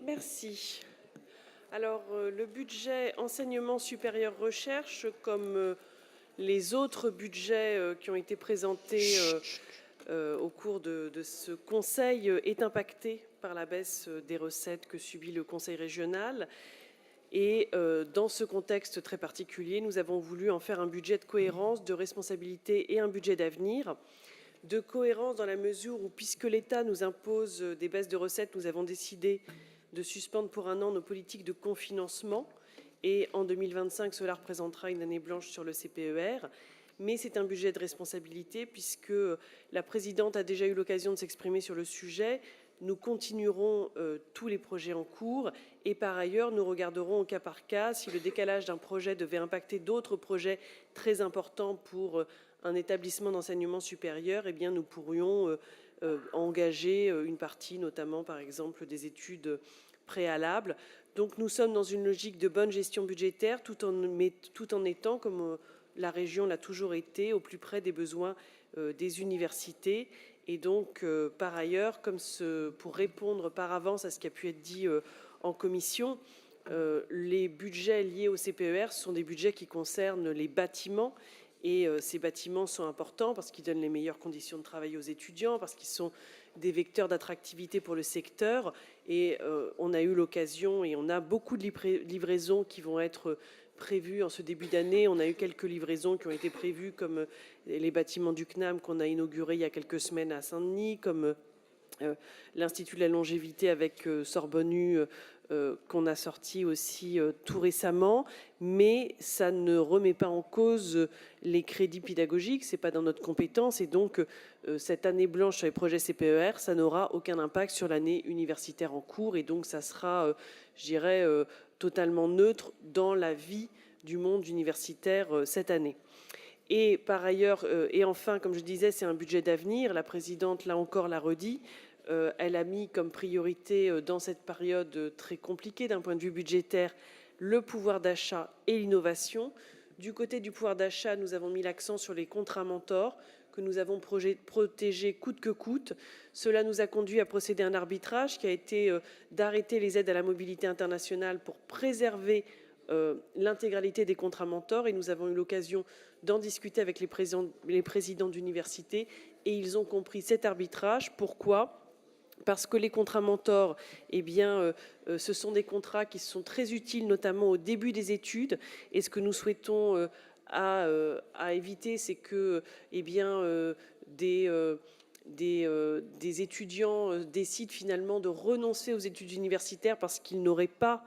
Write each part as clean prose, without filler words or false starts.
Merci. Alors, le budget enseignement supérieur recherche, comme les autres budgets qui ont été présentés au cours de ce conseil, est impacté par la baisse des recettes que subit le conseil régional. Et dans ce contexte très particulier, nous avons voulu en faire un budget de cohérence, de responsabilité et un budget d'avenir. De cohérence dans la mesure où, puisque l'État nous impose des baisses de recettes, nous avons décidé de suspendre pour un an nos politiques de cofinancement. Et en 2025, cela représentera une année blanche sur le CPER. Mais c'est un budget de responsabilité puisque la présidente a déjà eu l'occasion de s'exprimer sur le sujet. Nous continuerons tous les projets en cours et par ailleurs, nous regarderons au cas par cas si le décalage d'un projet devait impacter d'autres projets très importants pour un établissement d'enseignement supérieur, eh bien, nous pourrions engager une partie, notamment par exemple des études préalables. Donc nous sommes dans une logique de bonne gestion budgétaire tout en étant, comme la région l'a toujours été, au plus près des besoins des universités. Et donc, par ailleurs, pour répondre par avance à ce qui a pu être dit en commission, les budgets liés au CPER sont des budgets qui concernent les bâtiments. Et ces bâtiments sont importants parce qu'ils donnent les meilleures conditions de travail aux étudiants, parce qu'ils sont des vecteurs d'attractivité pour le secteur. Et on a eu l'occasion, et on a beaucoup de livraisons qui vont être prévues en ce début d'année. On a eu quelques livraisons qui ont été prévues, comme les bâtiments du CNAM qu'on a inauguré il y a quelques semaines à Saint-Denis, comme l'Institut de la longévité avec Sorbonne U qu'on a sorti aussi tout récemment, mais ça ne remet pas en cause les crédits pédagogiques, ce n'est pas dans notre compétence, et donc cette année blanche sur les projets CPER, ça n'aura aucun impact sur l'année universitaire en cours, et donc ça sera, je dirais, totalement neutre dans la vie du monde universitaire cette année. Et par ailleurs, et enfin, comme je disais, c'est un budget d'avenir, la présidente, là encore, l'a redit. Elle a mis comme priorité dans cette période très compliquée d'un point de vue budgétaire le pouvoir d'achat et l'innovation. Du côté du pouvoir d'achat, nous avons mis l'accent sur les contrats mentors que nous avons protégés coûte que coûte. Cela nous a conduit à procéder à un arbitrage qui a été d'arrêter les aides à la mobilité internationale pour préserver l'intégralité des contrats mentors, et nous avons eu l'occasion d'en discuter avec les présidents d'université et ils ont compris cet arbitrage. Pourquoi ? Parce que les contrats mentors, eh bien, ce sont des contrats qui sont très utiles, notamment au début des études. Et ce que nous souhaitons à éviter, c'est que eh bien, des étudiants décident finalement de renoncer aux études universitaires parce qu'ils n'auraient pas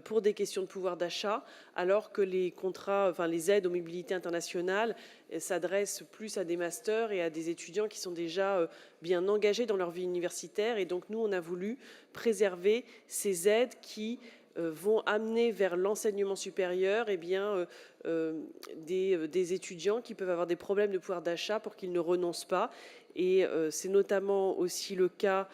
pour des questions de pouvoir d'achat, alors que les contrats, enfin les aides aux mobilités internationales s'adressent plus à des masters et à des étudiants qui sont déjà bien engagés dans leur vie universitaire. Et donc nous, on a voulu préserver ces aides qui vont amener vers l'enseignement supérieur eh bien, des étudiants qui peuvent avoir des problèmes de pouvoir d'achat pour qu'ils ne renoncent pas. Et c'est notamment aussi le cas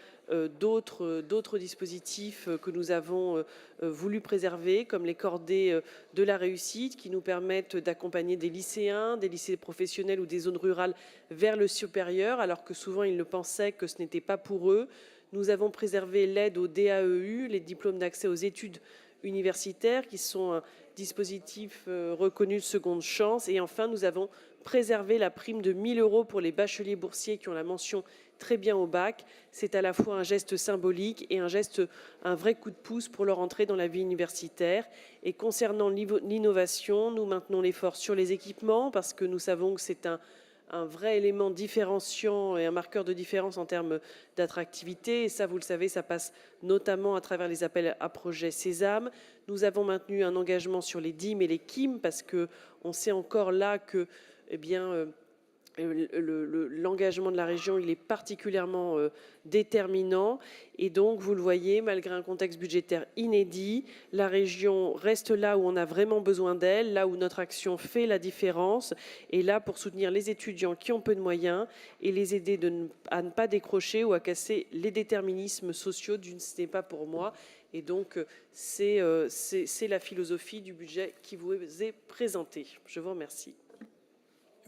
d'autres dispositifs que nous avons voulu préserver, comme les cordées de la réussite, qui nous permettent d'accompagner des lycéens, des lycées professionnels ou des zones rurales vers le supérieur, alors que souvent ils le pensaient que ce n'était pas pour eux. Nous avons préservé l'aide au DAEU, les diplômes d'accès aux études universitaires, qui sont un dispositif reconnu de seconde chance. Et enfin, nous avons préservé la prime de 1 000 € pour les bacheliers boursiers qui ont la mention très bien au bac. C'est à la fois un geste symbolique et un vrai coup de pouce pour leur entrée dans la vie universitaire. Et concernant l'innovation, nous maintenons l'effort sur les équipements parce que nous savons que c'est un vrai élément différenciant et un marqueur de différence en termes d'attractivité. Et ça, vous le savez, ça passe notamment à travers les appels à projets Sésame. Nous avons maintenu un engagement sur les DIM et les KIM parce qu'on sait encore là que eh bien, l'engagement de la région, il est particulièrement déterminant. Et donc, vous le voyez, malgré un contexte budgétaire inédit, la région reste là où on a vraiment besoin d'elle, là où notre action fait la différence, et là pour soutenir les étudiants qui ont peu de moyens et les aider à ne pas décrocher ou à casser les déterminismes sociaux d'une ce n'est pas pour moi. Et donc, c'est la philosophie du budget qui vous est présenté. Je vous remercie.